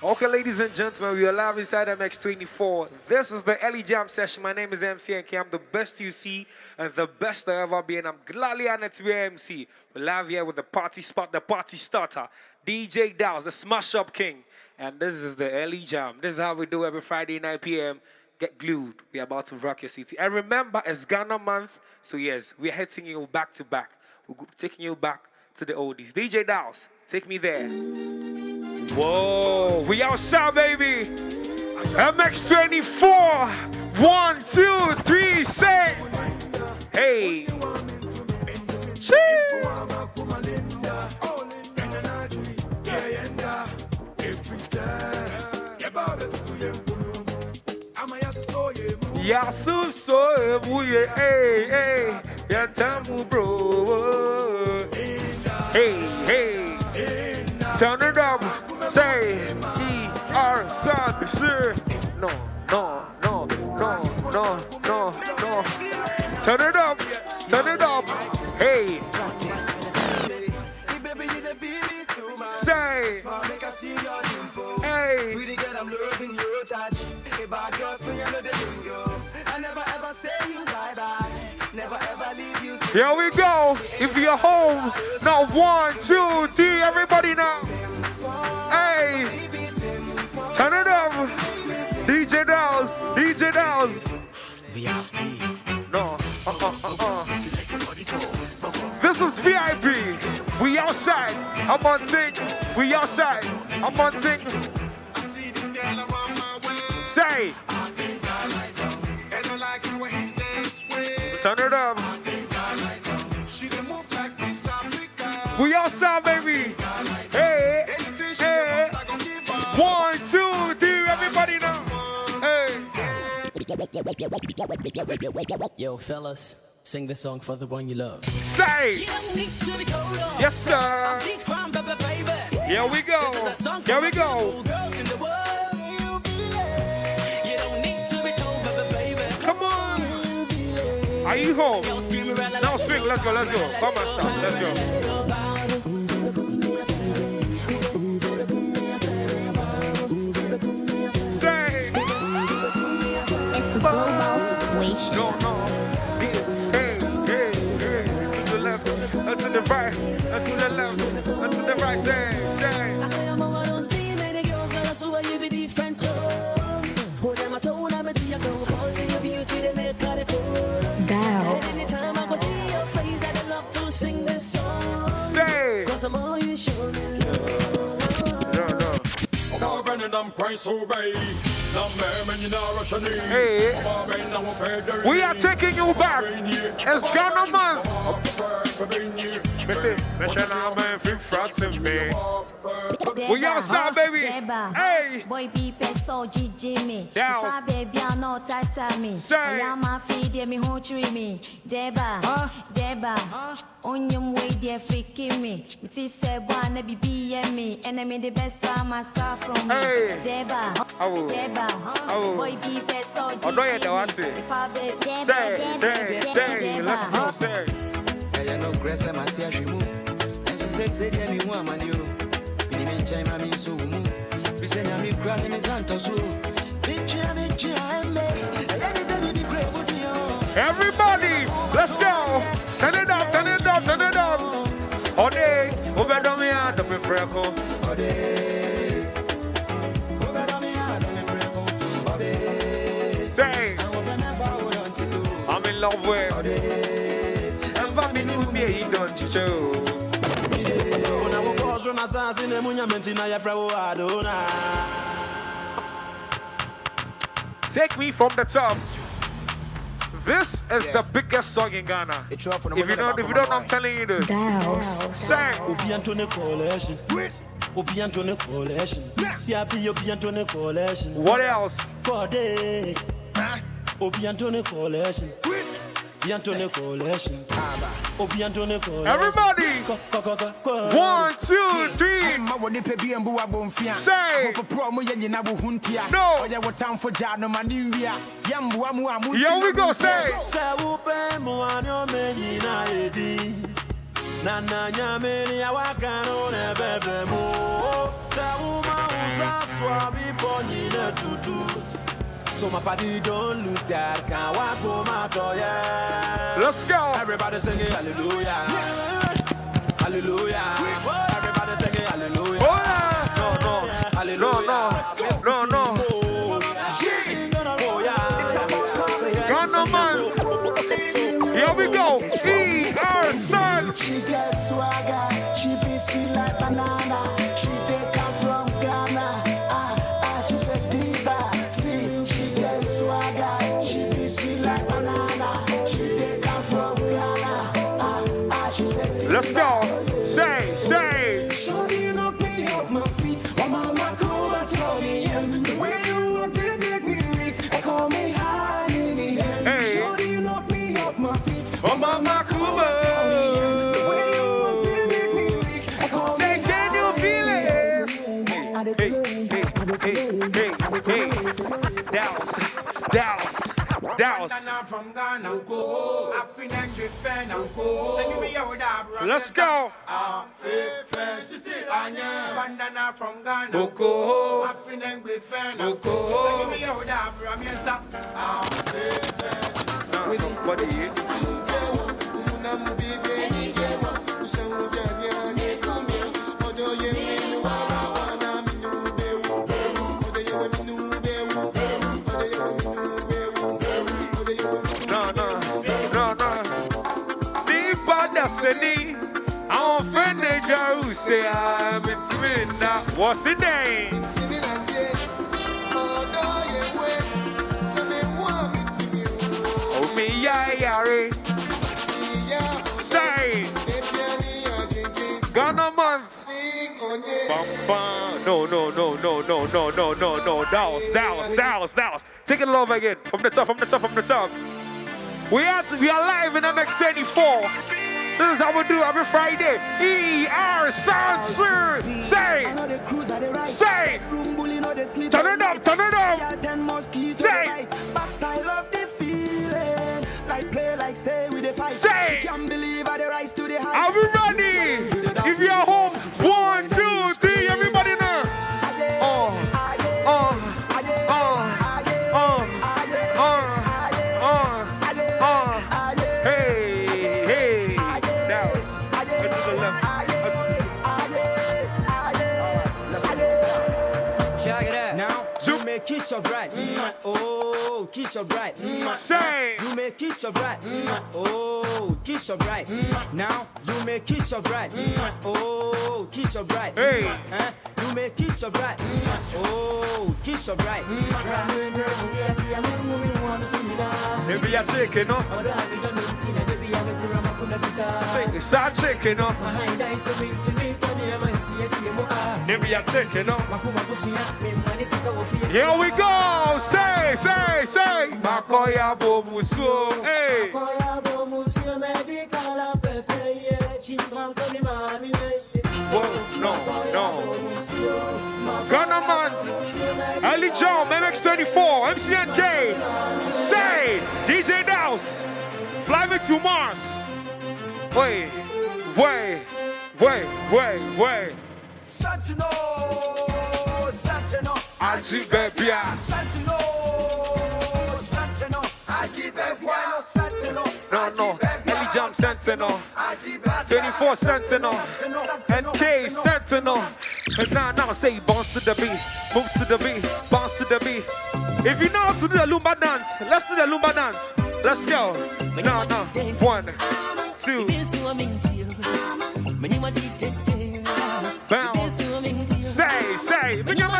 Okay, ladies and gentlemen, we are live inside MX24. This is the Ellie Jam session. My name is MCNK. I'm the best you see and the best there ever be, and I'm gladly honored to be MC. We're live here with the party spot, the party starter, DJ DIALS, the smash up king. And this is the Ellie Jam. This is how we do every Friday, 9 p.m. Get glued. We're about to rock your city. And remember, it's Ghana month, so yes, we're hitting you back to back. We're taking you back to the oldies. DJ DIALS, take me there. Whoa, we outside, baby. MX24. 1, 2, 3, say. Hey. Yasu so buye, hey, hey, yatamu bro. Hey, hey, turn it up, say, E-R, son, sir. No, no, no, no, no, no, no. Turn it up, hey. Say, hey. Here we go. If you're home, now 1, 2, 3, everybody now. Hey, turn it up. DJ DIALS, DJ DIALS. No, This is VIP. We outside. I'm on ting. We outside. I'm on ting. Say. Turn it up. We outside, baby. Hey, hey. 1, 2, 3, everybody now. Hey. Yo, fellas, sing this song for the one you love. Say. Yes, sir. Here we go. Here we go. Come on. Are you home? Now swing. Let's go. Let's go. Come on, stop. Let's go. It's a global situation. No, no. Hey, hey, hey. To the left, to the right, to the left, to the right. Say. I say I'm over, don't see many girls, girl, that's why you be different. Put them a tone, I'm a tea, I go, cause your beauty, they make her the chorus. DIALS. Anytime I go see your face, I love to sing this song. Say. Cause I'm all you show me love. No. Hey, we are taking you back. It's Ghana month. We outside, baby. Hey. Boy, people so GG me. DIALS. Baby, I know tata me. Say. I am my feed, me who treat me. Deba, on your way, dear freaking me. It is said, one, be me. And I made the best time myself from me. Hey. Deba, Oh. boy, people so GG Oh, no, you don't want me. to. If I be Say. Let's go, say. I know grass and my tears remove. And so say, me one man, you. Bini chima mi so mu. Bisenya mi kra ni mizanto so. Everybody, let's go. Turn it up, turn it up, turn it up. Ode, obedomia, domi preko. Say, I'm in love with. And for me, you me, don't you show. Take me from the top. This is the biggest song in Ghana. If you don't, I'm telling you this. DIALS. Sing. What else? Everybody! 1, 2, 3. Say! No! Here we go, say! So my party don't lose God, can't walk home at all, yeah. Let's go. Everybody singing hallelujah, hallelujah. Everybody singing hallelujah. Oh yeah. Hallelujah. No. Ghana man. Here we go. E.R. Son. She gets swagger, she be sweet like banana. She take come from Ghana. She said diva. See, she gets swagger, she be sweet like banana. She take come from Ghana. She said diva. Let's go. Say. Shorty knock me off my feet. Oh mama, come and tell me the way you walk, they make me weak. They call me high in the end. Hey. Shorty knock me off my feet. Oh mama, Kuma. The way you walk, they make me weak. They call me Say, can you feel it? Hey. DIALS. From Ghana, Let's go. Bandana from Ghana, Say I'm intimate now. What's the name? Oh me yare. Say Ghana man. No. DIALS. Take it love again. From the top. We are live in MX24. This is how we do every Friday. E.R. Sunset. Say. Turn it up. Say. But I love the feeling. Like play, like say with the fight. Say. She can't believe I the rise to the height. Are we ready? If you're home, 1, 2, 3, everybody now. Hey. Now, to the left. Check it out. Now, you make it so bright. Oh, kiss so bright. Say. You make it so bright. Oh, kiss so bright. Now, you make it so bright. Oh, kiss so bright. Hey. You make it so bright. Oh, kiss so bright. Maybe a chicken, no? It's a chicken, no? Maybe a chicken, no? Here we go. Say. Makoya bomusu. Hey. Whoa, no. Ghana man. Ali John, MX24, MCNK. Say, DJ DIALS. Fly me to Mars. Wait. Santino. Aji baby. No. Ellie Jam Sentinel. 24 Sentinel. NK Sentinel. And now say bounce to the beat. Move to the beat. Bounce to the beat. If you know how to do the Lumba dance, let's do the Lumba dance. Let's go. No. 1, 2. Bounce. Say. DIALS.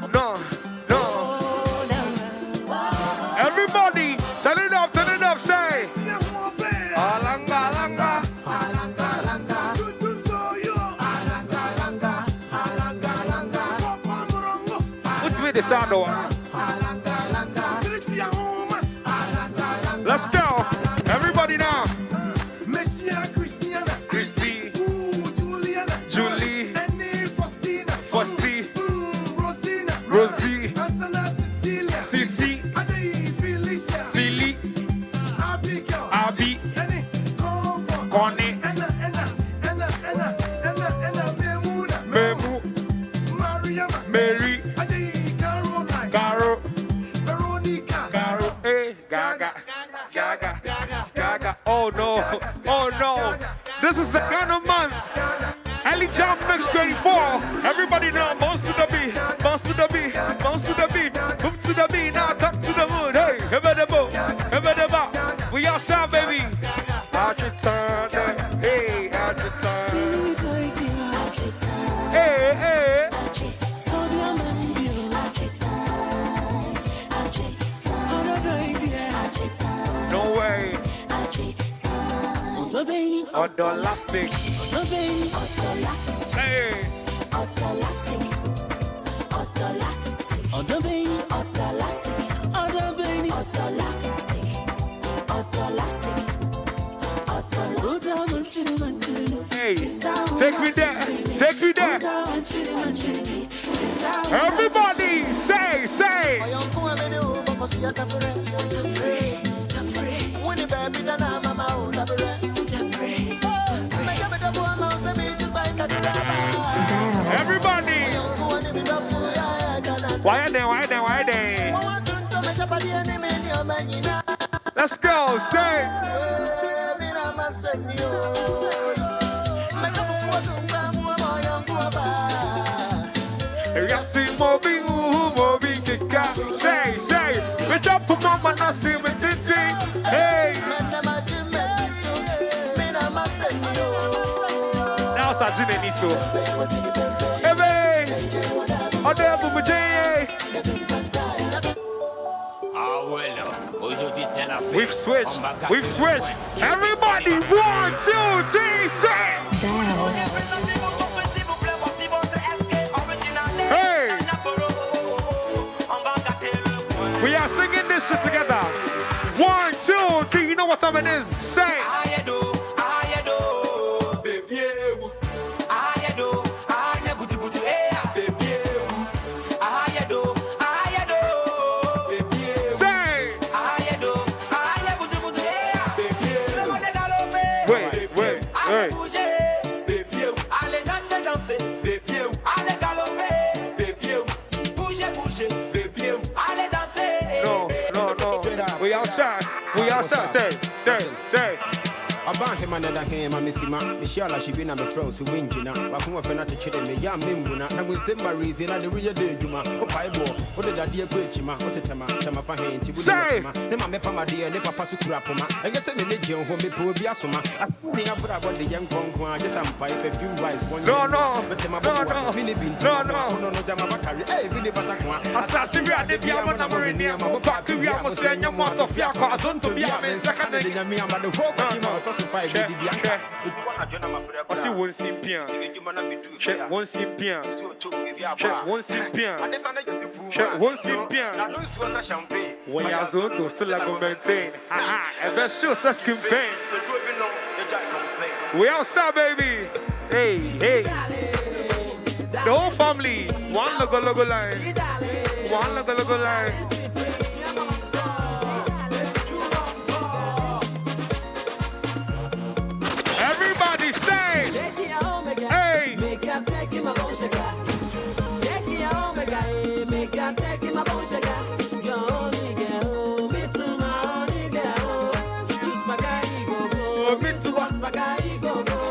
No. Everybody, turn it up, say. Alanga. Put me the sound on. This is the Ghana month. Ellie Jam Mix 24. Everybody now, bounce to the beat, bounce to the beat, bounce to the beat, move to the beat. Now talk to the mood. Hey, everybody, we outside, baby. Out your turn, hey, out your turn. Hey, hey. No way. Autolastic. Hey. Hey, take me there, take me there. Everybody, say. Everybody. Why they? Let's go, say. Say. We jump for mama, now see me titi. Hey. Now Sajine Niso. Hey, We've switched. Everybody, 1, 2, 3, say. DIALS. Hey. We are singing this shit together. 1, 2, 3. You know what time it is? Say. We outside. Say. About man that came, Missima, Michelle, she been a froze, wing, you know, Wakuma Fenata Chile, young Mimbuna, and with Simba reason at the real day, Juma, or Piebo, what did I dear Quechima, what a Tama, Tamafahin, Tibuma, the Mamma dear, never pass to Kurapoma, I guess I'm a legion who may poor Biasoma. I think I put up the young Conqua, just some pipe, a few rice, one. No, but the Mamma, Vinny Bin, no, Jamabakari, eh, Vinny Batakwa, Assassin, the Yama number in the Mabaka, we are saying your mouth of Yaka, I don't to be a man, second, and Yamma, the whole I see one simpian. Check one simpian. Check one simpian. Check one simpian. We are to still like maintain. And that's just a campaign. We outside, baby. Hey. The whole family. One logo line. One logo line. Everybody say, hey.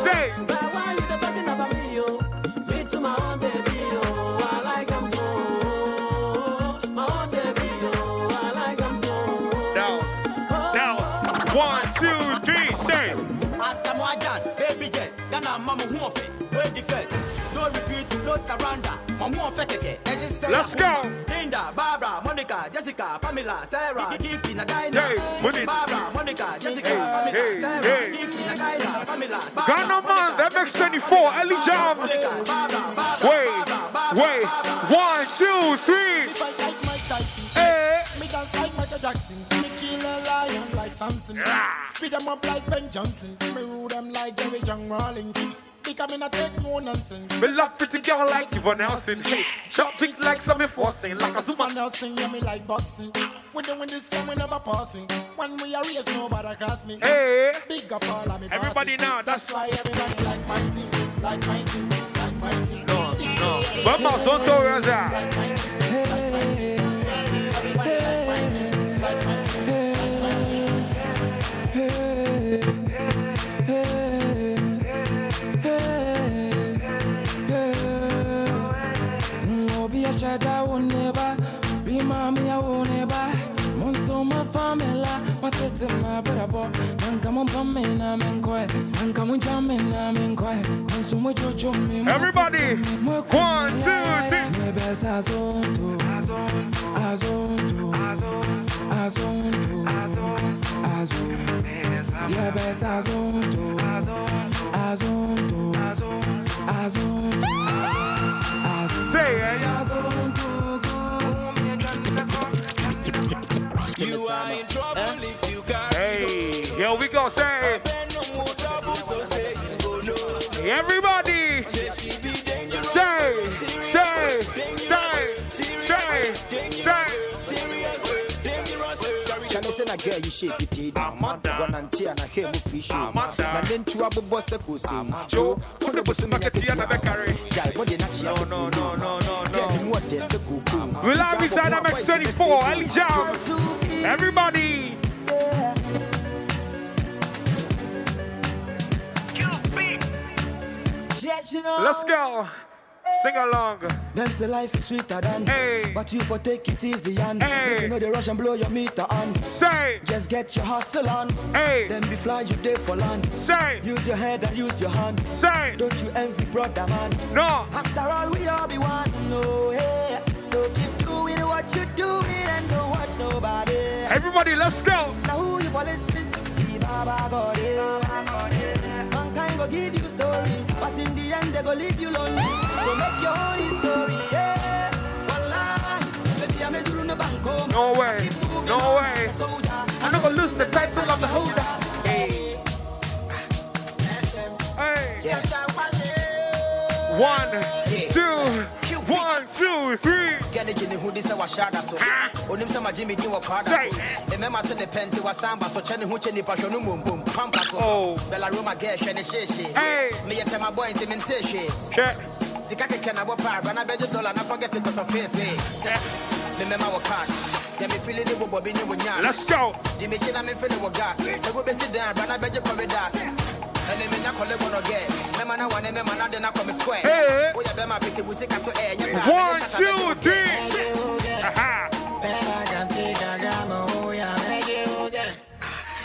Say. Now, 1, 2, 3, say. Baby jet, Ghana mama who of it, where defense, no repeat, no surrender, mama feteke, Let's go. Linda, Barbara, Monica, Jessica, Pamela, Sarah, gift in a diner. Barbara, Monica, Jessica, Pamela, Sarah, gift in a diner. Pamela, Ghana man, MX24, Ellie Jam. Wait, 1, 2, 3. Hey. Me dance like Michael Jackson. Me kill a lion like Samson. Speed them up like Ben Johnson. Me rule them like Jerry John Rawlington. Because me not take no nonsense. Me love pretty girl like Yvonne Nelson. Hey, chop things like some enforcing. Like a Zuma Nelson, yeah, me like boxing. We doing this same, we never passing. When we are raised, nobody cross me. Hey, big up all of me. Everybody now, that's why everybody like my team. Like my team. Like my team. No. But my son told us that. on my family, what it's in my brother, man, come on, Pamela, I'm in quiet, and come on, Jammin, I'm in quiet, and so much of me. Everybody, 1, 2, 3. Say it. You are in trouble if you can't. Hey, here we go, say. Everybody, say. Say na girl you shape it down. One and tea and a hair fish. Na then to abu boss a kusi. Joe, put the pussy market here na bekari. No. We love you, Dynamics 24, Ali Jam. Everybody. Let's go. Sing along. Them say life is sweeter than, but you for take it easy and you know the rush and blow your meter on. Say, just get your hustle on. Then be fly you day for land. Say, use your head and use your hand. Say, don't you envy brother man. No. After all we all be one. No, hey, don't keep doing what you doing and don't watch nobody. Everybody, let's go. Now who you for listen to? Be Baba God. Mankind go give you story, but in the end they go leave you lonely. So make your own story, yeah. Wallahi, baby, I'm a no banco. No way, no way. I'm not gonna lose the title of the holder. Hey. 1, 2, 1, 2, 3. Get it in the hoodie, so I shot us. Onim sama Jimmy do a card. Remember, said the pen to a samba, so Chenny Huchini Passion, boom, boom, pump. Oh, Bella Roma Gash and a shishi. Hey, me and my boy intimidation. Sikaka can I walk and I bet $1 and I forget it because of faith. Remember our cash. Let me feel it, Bobby. Let's go. The machine I'm feeling with gas. So go sit down, but I bet you come das. And then I call it one again. Memana one and Memana then I come square. Hey, oh, yeah, Bema pick it with to air. 1, 2, 3.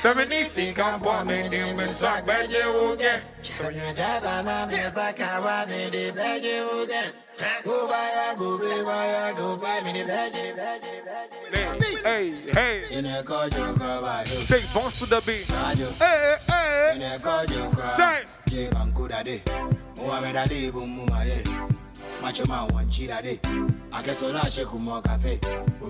Seventy come for me, do me swag, beg you again. So you die by my means, I can't ride me, the beg you again. Go by, go by me, the beg you. Hey. In a card, you cry. Take bounce to the beat. Hey. In a card, you cry. Say. Jay Bankuda day. Mohamed Ali, boom, Macho man, one cheat a day. I guess all I shake more cafe. We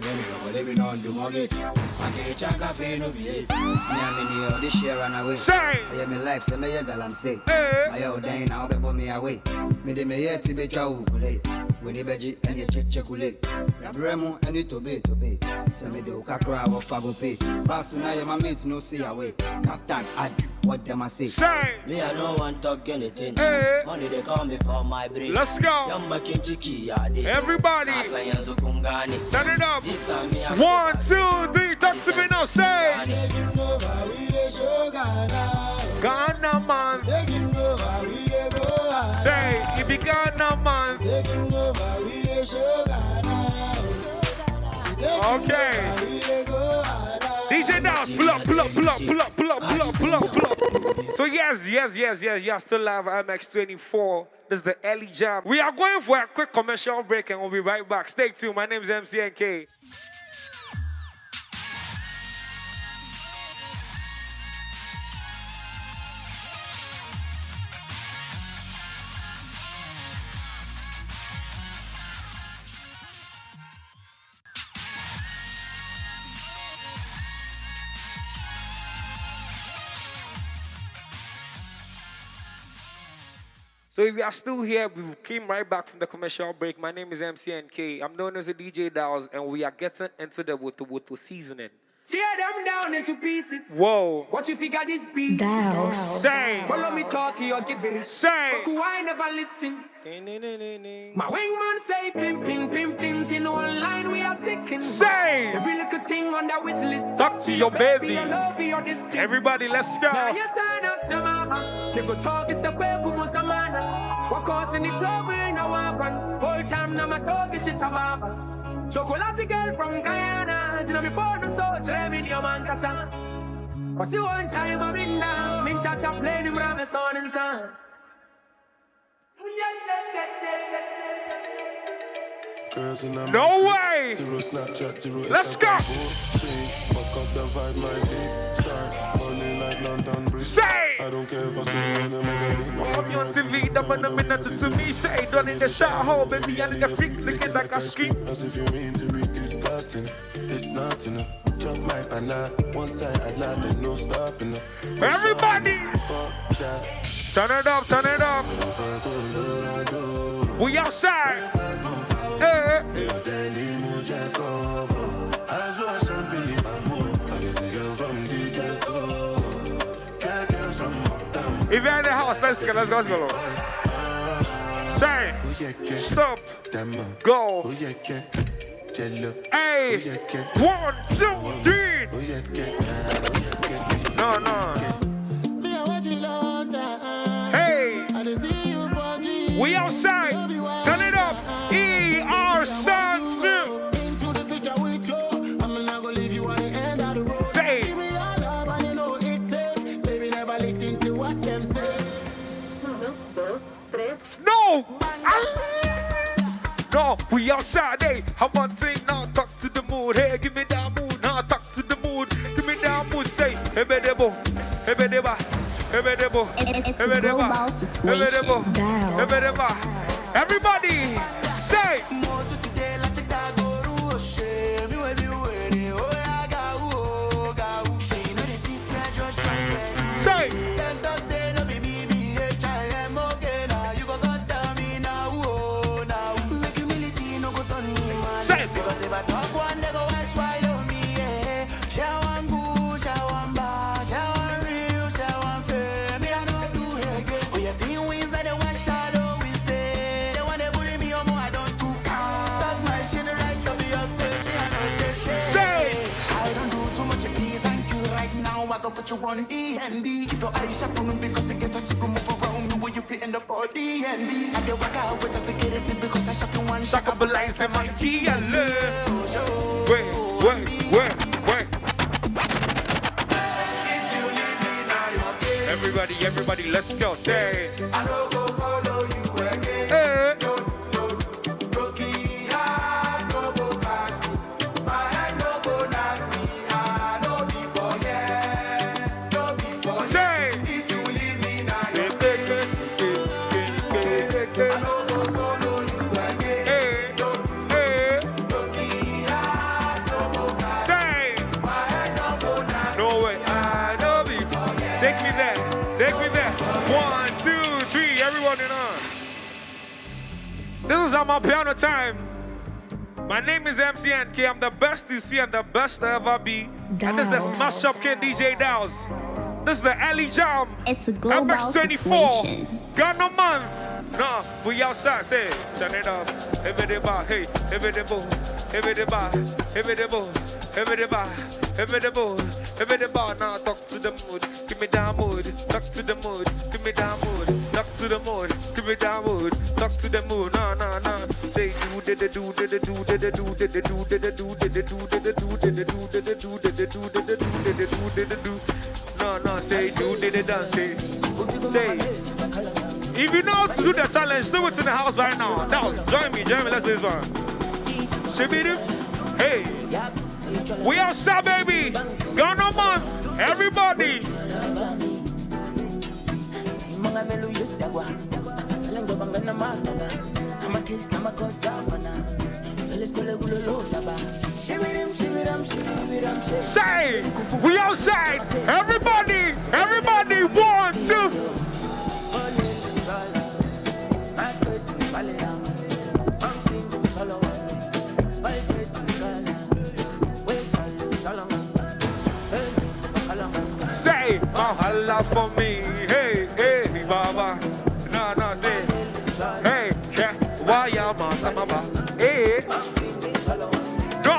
living on the mortgage. I get a cafe, no be. Me this year run away. Say. I am in life, say me a galam say. I owe dying now, but me away. Me de me yet to be chow. We need veggie and you check leg. Yabremo and you to be. Say me do kakra or fago pay. Pass now, my mates no see away. Captain, add what them I say. Say. Me, I no want talk anything. Money they call me for my brain. Let's go. Everybody. Turn it up. 1, 2, 3. Talk to me now. Say. Ghana man. Say. If you Ghana man. Okay. DJ DIALS, pull up. So yes, still live MX24. This is the Ellie Jam. We are going for a quick commercial break and we'll be right back. Stay tuned. My name is MCNK. So if you are still here, we came right back from the commercial break. My name is MCNK. I'm known as a DJ DIALS, and we are getting into the Woto seasoning. Tear them down into pieces. Whoa. What you figure this beat? DIALS. Say. Follow me talking or give it. Say. But who I never listen. My wingman say pim. In one line we are taking. Say. Every little thing on that wish list. Talk to your baby. Everybody, let's go. Now you sign us some mama. They go talk it's a way kumuzamana. What causing the trouble in our one. Whole time now my talk is shit a mama. Chocolate girl from Guyana. You know me phone so tell me your man kasa. But see one time I'm in down. Me chat up playing him around the sun and sun. No way! Let's go! Say! I don't care if I see you in the magazine. On TV, the man a minute to me say, done in the shower hole, baby, and the freak looking like a scream. As if you mean to be disgusting. It's not enough. Jump my banana, one side I lie, there's no stopping up. Everybody! Turn it up, turn it up. We outside. Hey. If you're in the house, let's go. Say, stop, go. Hey, 1, 2, 3. No. Hey, we outside. Turn it up. E.R. Sansu. Say. No! No, we outside, hey. I'm on thing now, talk to the mood. Hey, give me that mood, now talk to the mood. Give me that mood, say, hey, bedebo, hey, bedeba, hey, bedebo, It's a global situation. DIALS. Everybody, say. Say. Put you on E&D. Keep your eyes shut on them because it gets us to move around me where you fit in the body and D. I did work out with the security because I shot you one shot of lights and my DIALS. Wait. Everybody, let's go. Say. I don't go follow you again. Hey. This is my piano time. My name is MCNK. I'm the best you see and the best to ever be. And this is the Smash Up Kid DJ DIALS. This is the Ellie Jam. It's a global MX24. situation. Got no man. No, we outside. Say, turn it up. Everybody, hey, everybody, now talk to the mood. Give me that mood. Talk to the mood. Give me that mood. Talk to the mood. Give me that mood. Talk to the mood. No. Say No, say do dance. Say. If you know how to do the challenge, do it in the house right now. Now, join me, let's do this one. Shibidi, hey. We outside, baby. Ghana man, everybody. Say, we outside. Everybody, 1, 2. Say, holla for me, hey, baba. No, say, hey, yeah, why ya mama, hey, no,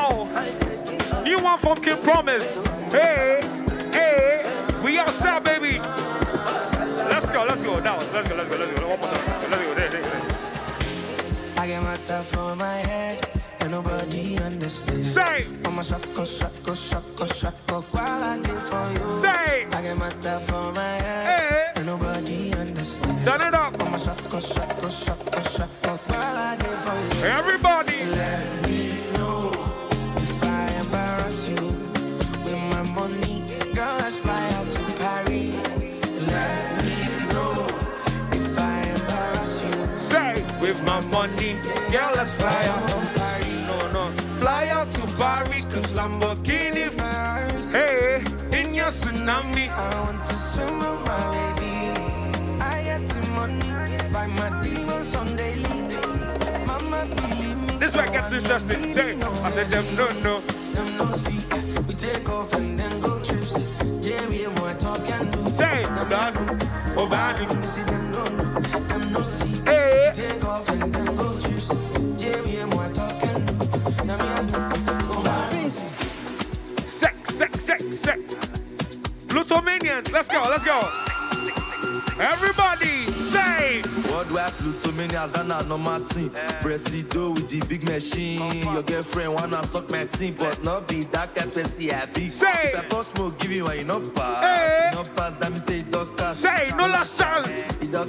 new one from King Promise, hey, we outside, baby. Let's go, now, let's go, one more time, let's go, there. I get my stuff from my head. and nobody understands. Say, I'm a shako, shako, shako, shako, while I did for you. Say, I get my stuff for my head, and nobody understands. Turn it up. I'm a shako, shako, shako, shako, while I did for you. Everybody. Let me know if I embarrass you with my money. Girl, let's fly out to Paris. Let me know if I embarrass you. Say, with my money. Girl, let's fly out to Paris. No. Fly out to Paris, cause Lamborghini Ferraris. Hey, in your tsunami. I want to swim with my baby. I get some money. Find my demons on daily. Mama, believe me. This way gets interesting. Say, I said them no. Them no see. We take off and then go trips. Jerry and what talk and do. Say, Obadu. Me see them no. Them no see. Hey. We take off and then go trips. Jerry and what talk and do. Now me I do. Sex. Plutomanians, let's go. Everybody, say. Worldwide Plutomanians, that not normal thing. Presido with the big machine. Your girlfriend wanna suck my team, but not be that kind of person I be. Say. If I post smoke, give you one, you not pass. Hey. You not pass, that me say doctor. Say, no last chance. 1,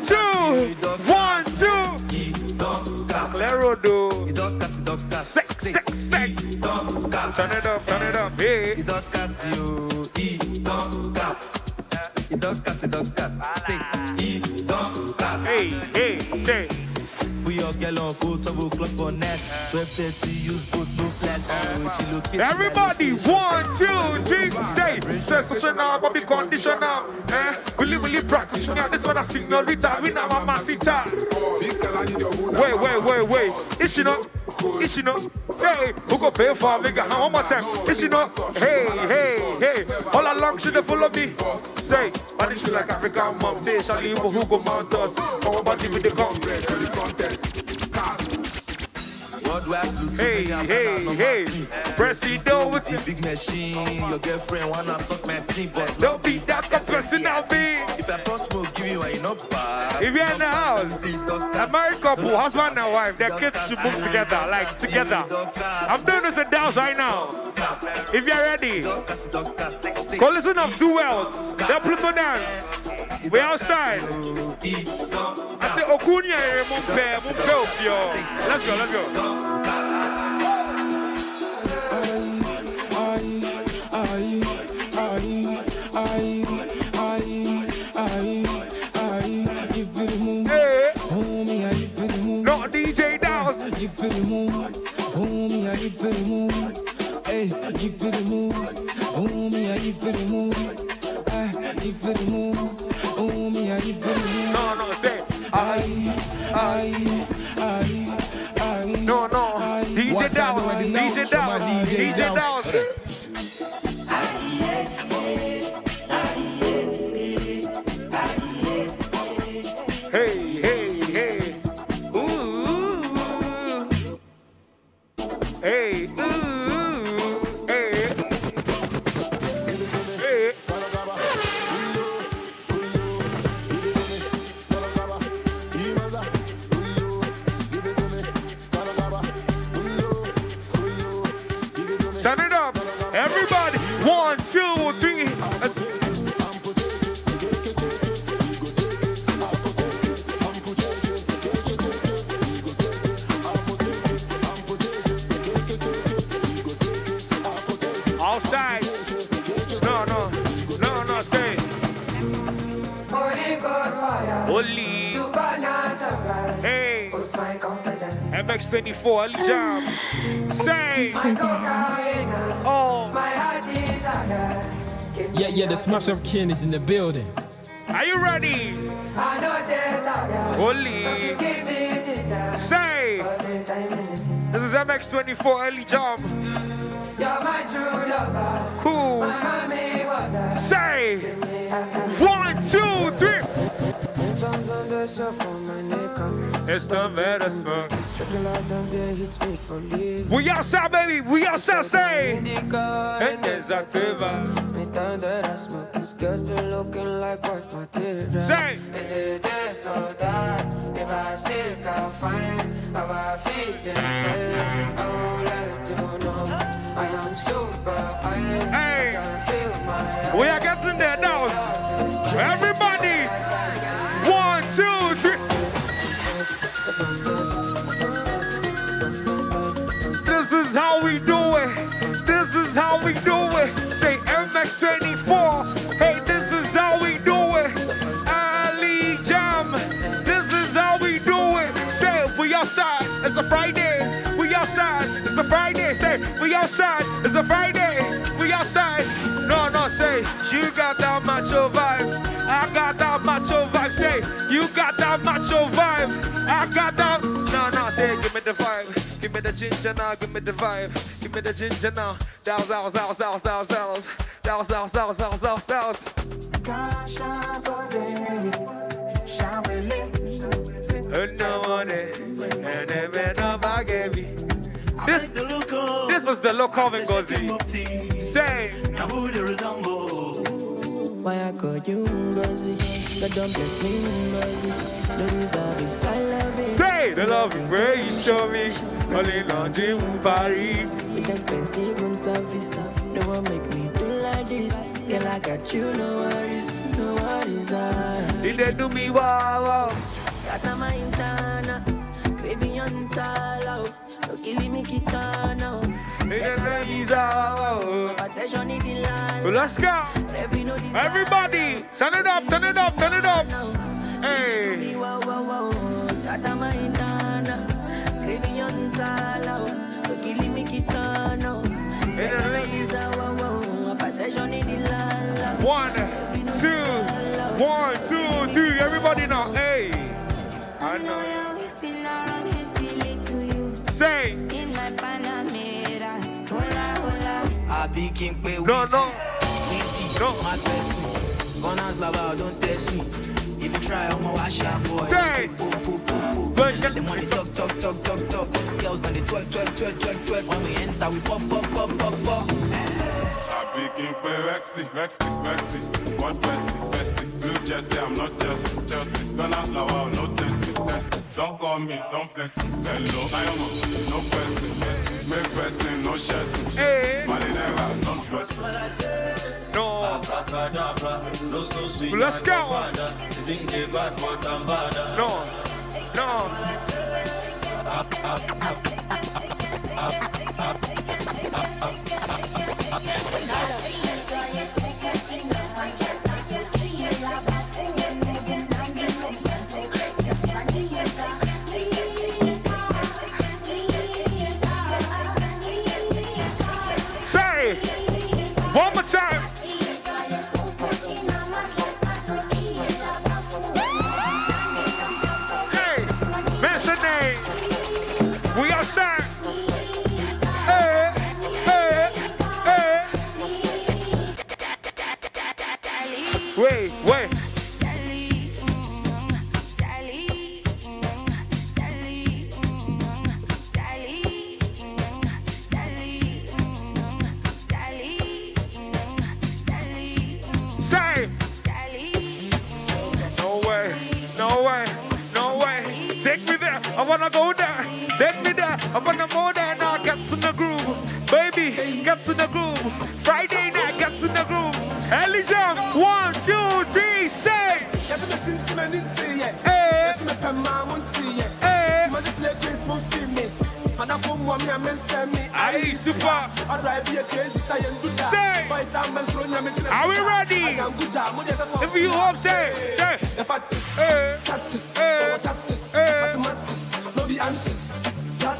2. 1, 2. Lero do. Sex. Turn it up, hey. Hey, say. We all get on full 12 o'clock for net. 12:30, use both no flats. Everybody, 1, 2, 3, say. Sensational, but be conditional. Really practice. Now this one a signorita. We now a massita. Wait. Is she not? Hey, who go pay for me? One more time. Is she not? Hey. All along she dey follow me. Say, man, she like African mom. Say, Charlie, who go mount us? Our body with the contest. Hey. Presido with the big machine. Your girlfriend wanna suck my team, but don't be that person now, be. If I post smoke, give you one, you not bad. If you're in the house, a married couple, husband and wife, their kids should move together, like together. I'm doing this in dance right now. If you're ready, collision of two worlds. They're Pluto dance. We're outside. I say Okunya, Mumpe, yo. Let's go. No DJ DIALS. You feel the move, homie, I you feel the move. Hey, you feel the move, homie, I you feel the move. You feel the move, homie, I you feel the move. No, say No. DJ DIALS. Hey. Ooh. Hey. Turn it up. Everybody. 1, 2, 3. Outside. No, say. Holy. Hey. MX24, early jam. Say. Oh. Yeah, the Smash Up King is in the building. Are you ready? Holy. Say. This is MX24, early jam. You're my true lover. Cool. Say. 1, 2, 3. It's the medicine. We outside, baby. We outside, say. Anytime that I smoke, this girl's been looking like white material. Say. Is it this or that? If I sick, I'll find. I how I feel inside. I would like to know I am super high. Hey, I can feel my we are getting there now. Everybody, 1, 2, 3. This is how we do it. This is how we do it. Say MX24. Hey, this is how we do it. Ali Jam. This is how we do it. Say we outside. It's a Friday. We outside. It's a Friday. Say we outside. It's a Friday. We outside. No, no, say you got that macho vibe. I got that macho vibe. Say you got that macho vibe. I got that. No, no, say give me the vibe. Give me the ginger now, give me the vibe. Give me the ginger now. Dows. This was the look of Ngozi. Say. Why I call you Ngozi? God don't bless me Ngozi. The reserve is I love it. Say the love where you show me. Only laundry Paris. With expensive room service. They won't make me do like this. Girl, I got you, no worries, no worries. Did they do me wow? Scatter my intana, craving on sala. No killing me kitana. Let's go. Everybody, turn it up, turn it up, turn it up. Hey. Scatter my intana, craving on sala. No killing me kitana. 1, 2, 1, 2, 3. Everybody now, hey. I know. Say. In my Panamera, I be king pay No. my person. Gunners lava, don't test me. If you try, I'ma wash your boy. Say. The money talk. Girls on the twerk. When we enter, we pop. I be king pay Rexy. What bestie? Blue Jersey, I'm not Chelsea. Gunners lava, no testing. Don't call me, don't flex me. Hello, Diamond, no person. Make person, no chassis. Hey. Malinera, don't press me. No. Let's go. No. Say, one more time. Hey, mention name. We outside. Hey. Wait. Say. No way. Take me there. I wanna go there. Take me there. I wanna go there now. Get to the groove. Baby, get to the groove. Friday night, get to the groove. Elijah, 1, 2, 3, say. Aye, super. Say. Are we ready? If you hope, say.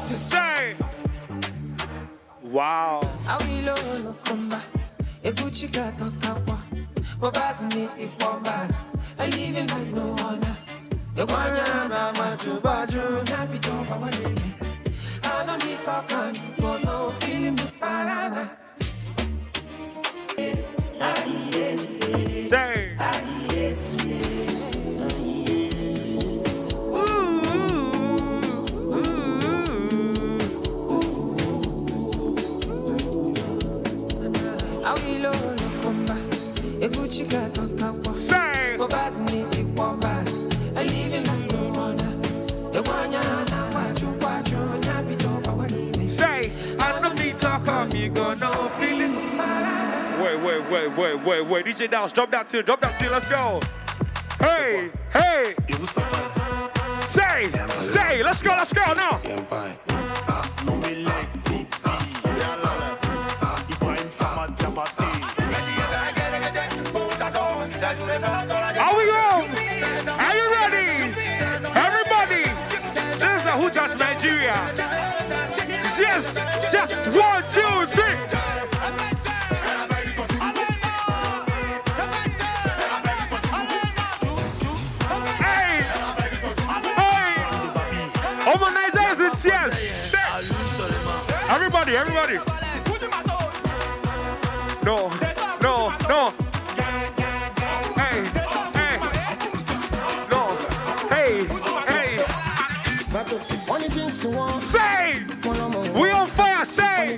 Say. Wow. I live in like no one. I don't need popcorn, but no feeling me banana. Say. Say. I live in like no one. Wait. DJ DIALS, drop that tune. Let's go. Hey. Say. Let's go now. Are we on? Are you ready? Everybody, this is the Who Just Nigeria. Just 1, 2, 3. Hey. Oh my Nigeria is in tears. Everybody. No. Say! We on fire, say!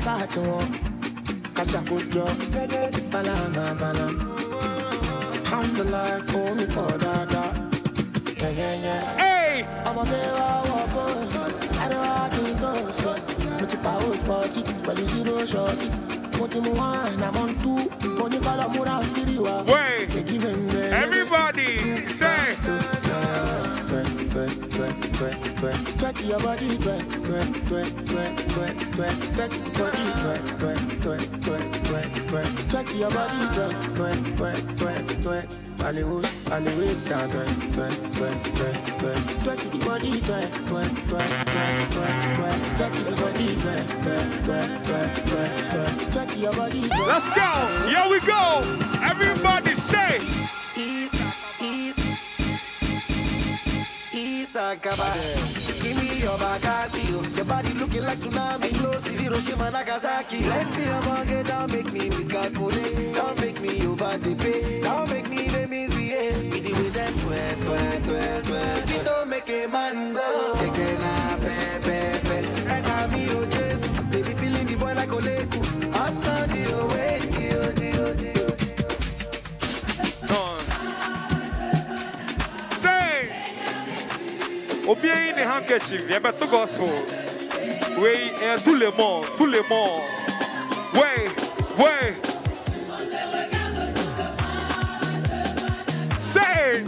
Hey! Wait! Everybody, say! Touch your body, Hollywood, down, touch your body, touch your body. Let's go, here we go. Everybody say. Give me your bagasi, your body looking like tsunami, close to Hiroshima, Nagasaki. Plenty of money, don't make me miscalculate, don't make me over the pay, don't make me misbehave. It is them twerk. Don't make a man go. Taking a pepe, and I'm your chest. Baby feeling the boy like Oleku. I saw the way, Obey in the handkerchief, yeah, but to gospel. Oui, tout le monde. Ouais. Say.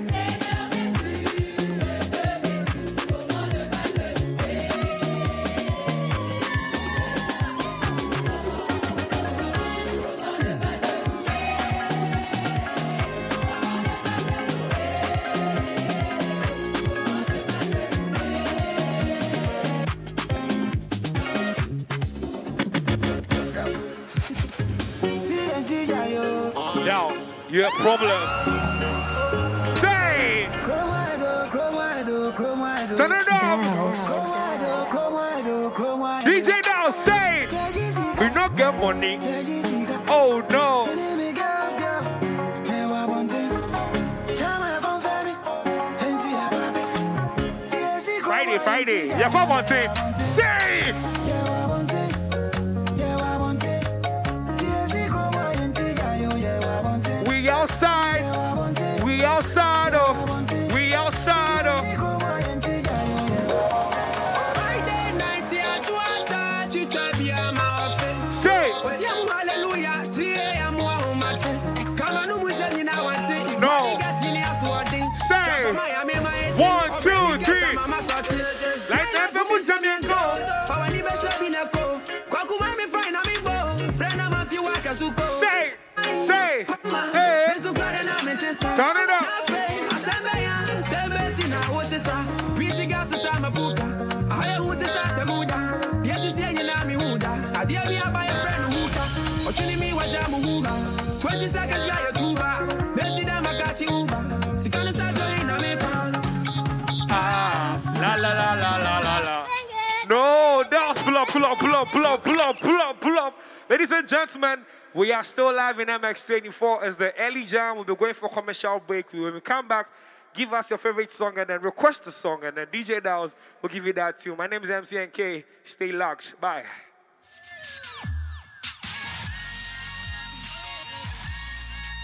Now, you have problem. Say! Turn it up! DJ DIALS, say! We not get money. Oh no! Friday. Yeah, come on, say! We outside of. Friday night, you try to be a mouth. Say. Hallelujah, no. Say. 1, 2, 3. Like that, the Muslim go. Say. Hey. Turn it up. La. No, that's pull up. Ladies and gentlemen, we are still live in MX24 as the early jam. We'll be going for commercial break. When we come back, give us your favorite song and then request a song, and then DJ DIALS will give you that too. My name is MCNK. Stay locked. Bye.